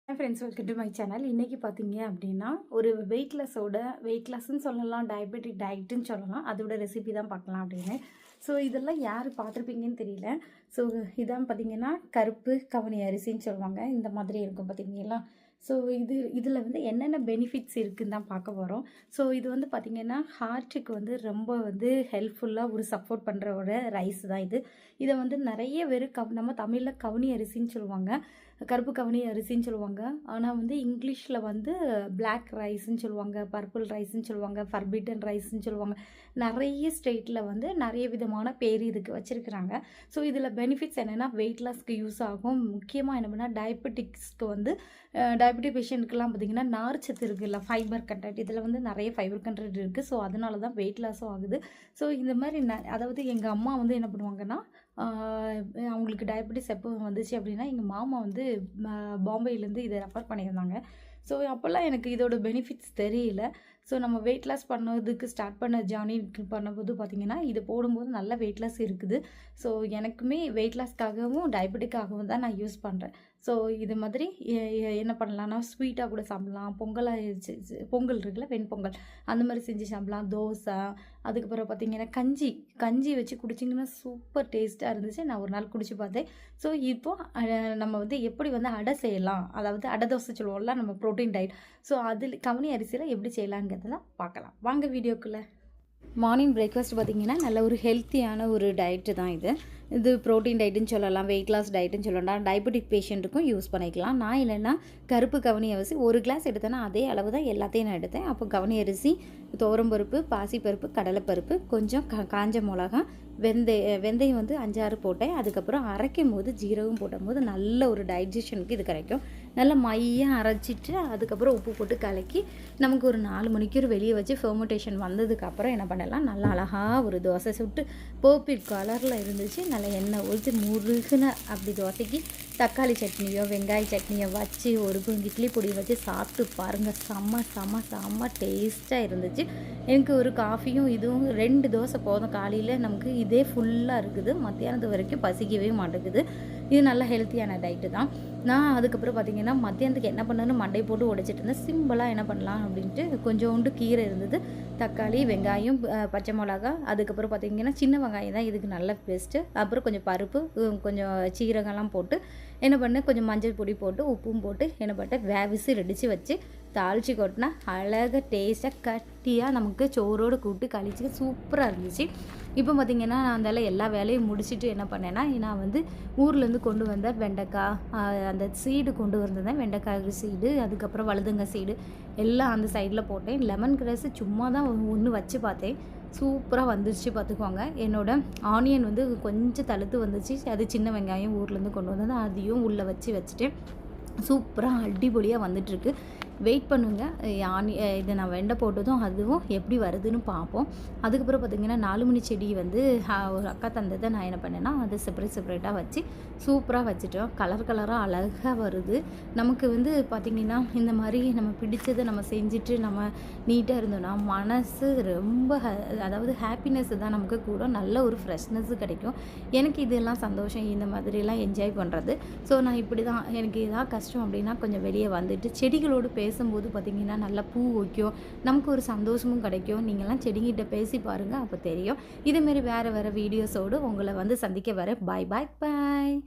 Friends, welcome to my channel. இன்றைக்கி பார்த்தீங்க அப்படின்னா ஒரு வெயிட் லாஸ்ன்னு சொல்லலாம், டயபெட்டிக் டயட்டுன்னு சொல்லலாம். அதோட ரெசிபி தான் பார்க்கலாம் அப்படின்னு. ஸோ இதெல்லாம் யார் பார்த்துருப்பீங்கன்னு தெரியல. ஸோ இதான் பார்த்தீங்கன்னா கருப்பு கவனி அரிசின்னு சொல்லுவாங்க. இந்த மாதிரி இருக்கும் பார்த்தீங்களா. ஸோ இதில் வந்து என்னென்ன பெனிஃபிட்ஸ் இருக்குதுன்னு தான் பார்க்க போகிறோம். ஸோ இது வந்து பார்த்திங்கன்னா ஹார்ட்டுக்கு வந்து ரொம்ப வந்து ஹெல்ப்ஃபுல்லாக ஒரு சப்போர்ட் பண்ணுற ஒரு ரைஸ் தான் இது. இதை வந்து நிறைய பேர் நம்ம தமிழில் கவுனி அரிசின்னு சொல்லுவாங்க, கருப்பு கவுனி அரிசின்னு சொல்லுவாங்க. ஆனால் வந்து இங்கிலீஷில் வந்து பிளாக் ரைஸ்ன்னு சொல்லுவாங்க, பர்பிள் ரைஸ்ன்னு சொல்லுவாங்க, ஃபர்பிட்டன் ரைஸ்ன்னு சொல்லுவாங்க. நிறைய ஸ்டேட்டில் வந்து நிறைய விதமான பேர் இதுக்கு வச்சுருக்குறாங்க. ஸோ இதில் பெனிஃபிட்ஸ் என்னென்னா வெயிட் லாஸ்க்கு யூஸ் ஆகும். முக்கியமாக என்ன பண்ணால் டயபெட்டிக்ஸ்க்கு வந்து டயபெட்டிக் பேஷண்ட்டுக்கெல்லாம் பார்த்திங்கன்னா நார்ச்சத்து இருக்குல்ல, ஃபைபர் கண்டென்ட், இதில் வந்து நிறைய ஃபைபர் கண்டென்ட் இருக்குது. ஸோ அதனால தான் வெயிட் லாஸும் ஆகுது. ஸோ இந்த மாதிரி அதாவது எங்கள் அம்மா வந்து என்ன பண்ணுவாங்கன்னா, அவங்களுக்கு டயபெட்டிஸ் எப்போ வந்துச்சு அப்படின்னா எங்கள் மாமா வந்து பாம்பேலேருந்து இதை ரெஃபர் பண்ணியிருந்தாங்க. ஸோ அப்போல்லாம் எனக்கு இதோட பெனிஃபிட்ஸ் தெரியல. ஸோ நம்ம வெயிட் லாஸ் பண்ணதுக்கு ஸ்டார்ட் பண்ண ஜேர்னி பண்ணும்போது பார்த்திங்கன்னா இது போடும்போது நல்ல வெயிட் லாஸ் இருக்குது. ஸோ எனக்குமே வெயிட் லாஸ்க்காகவும் டயபெட்டிக்காகவும் தான் நான் யூஸ் பண்ணுறேன். ஸோ இது மாதிரி என்ன பண்ணலான்னா ஸ்வீட்டாக கூட சாப்பிட்லாம், பொங்கல் இருக்குல்ல, வெண்பொங்கல் அந்த மாதிரி செஞ்சு சாப்பிட்லாம், தோசை, அதுக்கப்புறம் பார்த்திங்கன்னா கஞ்சி வச்சு குடிச்சிங்கன்னா சூப்பர் டேஸ்ட்டாக இருந்துச்சு. நான் ஒரு நாள் குடிச்சு பார்த்தேன். ஸோ இப்போது நம்ம வந்து எப்படி வந்து அடை செய்யலாம், அதாவது அடை தோசை சொல்லுவோம்ல நம்ம ப்ரோட்டீன் டயட். ஸோ அதில் கவனி அரிசியில் எப்படி செய்யலாங்கிறதெல்லாம் பார்க்கலாம் வாங்க வீடியோக்குள்ளே. மார்னிங் பிரேக்ஃபாஸ்ட் பார்த்திங்கன்னா நல்ல ஒரு ஹெல்த்தியான ஒரு டயட்டு தான் இது ப்ரோட்டீன் டயட்டுன்னு சொல்லலாம், வெயிட் லாஸ் டயட்டுன்னு சொல்லலாம். டயபெட்டிக் பேஷண்ட்டுக்கும் யூஸ் பண்ணிக்கலாம். நான் இல்லைன்னா கருப்பு கவனி அரிசி ஒரு கிளாஸ் எடுத்தேன்னா அதே அளவு தான் எல்லாத்தையும் நான் எடுத்தேன். அப்போ கவனி அரிசி, துவரம்பருப்பு, பாசிப்பருப்பு, கடலைப்பருப்பு, கொஞ்சம் காஞ்ச மிளகா, வெந்தயம் வந்து 5-6 போட்டேன். அதுக்கப்புறம் அரைக்கும் போது ஜீரகம் போடும்போது நல்ல ஒரு டைஜஷனுக்கு இது கிடைக்கும். நல்லா மையாக அரைச்சிட்டு அதுக்கப்புறம் உப்பு போட்டு கலக்கி நமக்கு ஒரு 4 மணிக்கூர் வெளியே வச்சு ஃபெர்மெண்டேஷன் வந்ததுக்கப்புறம் என்ன பண்ணலாம், நல்லா அழகாக ஒரு தோசை சுட்டு பர்பிள் கலரில் இருந்துச்சு. நல்லா எண்ணெய் ஊற்றி முருகுன அப்படி தோசைக்கு தக்காளி சட்னியோ வெங்காய சட்னியோ வச்சு ஒரு இட்லி பொடி வச்சு சாப்பிட்டு பாருங்கள். செம்ம டேஸ்ட்டாக இருந்துச்சு. எனக்கு ஒரு காஃபியும் இதுவும் 2 தோசை போதும். காலையில் நமக்கு இதே ஃபுல்லாக இருக்குது, மத்தியானத்து வரைக்கும் பசிக்கவே மாட்டேங்குது. இது நல்ல ஹெல்த்தியான டயட்டு தான். நான் அதுக்கப்புறம் பார்த்திங்கன்னா மத்தியானத்துக்கு என்ன பண்ணேன்னு மண்டை போட்டு உடைச்சிட்டு இருந்தேன். சிம்பிளாக என்ன பண்ணலாம் அப்படின்ட்டு கொஞ்சோண்டு கீரை இருந்தது, தக்காளி, வெங்காயம், பச்சை மிளகா, அதுக்கப்புறம் பார்த்திங்கன்னா சின்ன வெங்காயம் தான் இதுக்கு நல்ல பெஸ்ட்டு. அப்புறம் கொஞ்சம் பருப்பு, கொஞ்சம் சீரகம்லாம் போட்டு என்ன பண்ணேன், கொஞ்சம் மஞ்சள் பொடி போட்டு உப்பும் போட்டு என்ன பண்ணேன், விசில் அடித்து வச்சு தாளித்து கொட்டினா அழகாக டேஸ்ட்டாக கட்டியாக நமக்கு சோறோடு கூட்டு கழிச்சு சூப்பராக இருந்துச்சு. இப்போ பார்த்திங்கன்னா நான் அந்தால எல்லா வேலையும் முடிச்சுட்டு என்ன பண்ணேன்னா, நான் வந்து ஊர்லேருந்து கொண்டு வந்த வெண்டைக்காய், அந்த சீடு கொண்டு வந்திருந்தேன், வெண்டைக்காய் சீடு, அதுக்கப்புறம் வழுதுங்க சீடு எல்லாம் அந்த சைடில் போட்டேன். லெமன் கிராஸ் சும்மா தான் ஒன்று வச்சு பார்த்தேன், சூப்பராக வந்துருச்சு பார்த்துக்கோங்க. என்னோடய ஆனியன் வந்து கொஞ்சம் தழுத்து வந்துச்சு, அது சின்ன வெங்காயம் ஊர்லேருந்து கொண்டு வந்தது, அதையும் உள்ளே வச்சுட்டேன். சூப்பராக அடிபொலியாக வந்துட்டுருக்கு. வெயிட் பண்ணுங்க. இதை நான் வெண்டை போட்டதும் அதுவும் எப்படி வருதுன்னு பார்ப்போம். அதுக்கப்புறம் பார்த்திங்கன்னா 4 மணி செடி வந்து ஒரு அக்கா தந்ததை நான் என்ன பண்ணேன்னா அதை செப்பரேட்டாக வச்சு சூப்பராக வச்சுட்டோம். கலராக அழகாக வருது. நமக்கு வந்து பார்த்திங்கன்னா இந்த மாதிரி நம்ம பிடிச்சதை நம்ம செஞ்சுட்டு நம்ம நீட்டாக இருந்தோம்னா மனசு ரொம்ப அதாவது ஹாப்பினஸ் தான் நமக்கு கூட, நல்ல ஒரு ஃப்ரெஷ்னஸ்ஸு கிடைக்கும். எனக்கு இதெல்லாம் சந்தோஷம், இந்த மாதிரிலாம் என்ஜாய் பண்ணுறது. ஸோ நான் இப்படி தான், எனக்கு இதாக கஷ்டம் அப்படின்னா கொஞ்சம் வெளியே வந்துட்டு செடிகளோடு பேசும்போது பார்த்திங்கன்னா நல்லா பூ வைக்கும், நமக்கு ஒரு சந்தோஷமும் கிடைக்கும். நீங்கள்லாம் செடிங்கிட்ட பேசி பாருங்கள், அப்போ தெரியும். இதேமாரி வேறு வீடியோஸோடு உங்களை வந்து சந்திக்க வரேன். பாய்.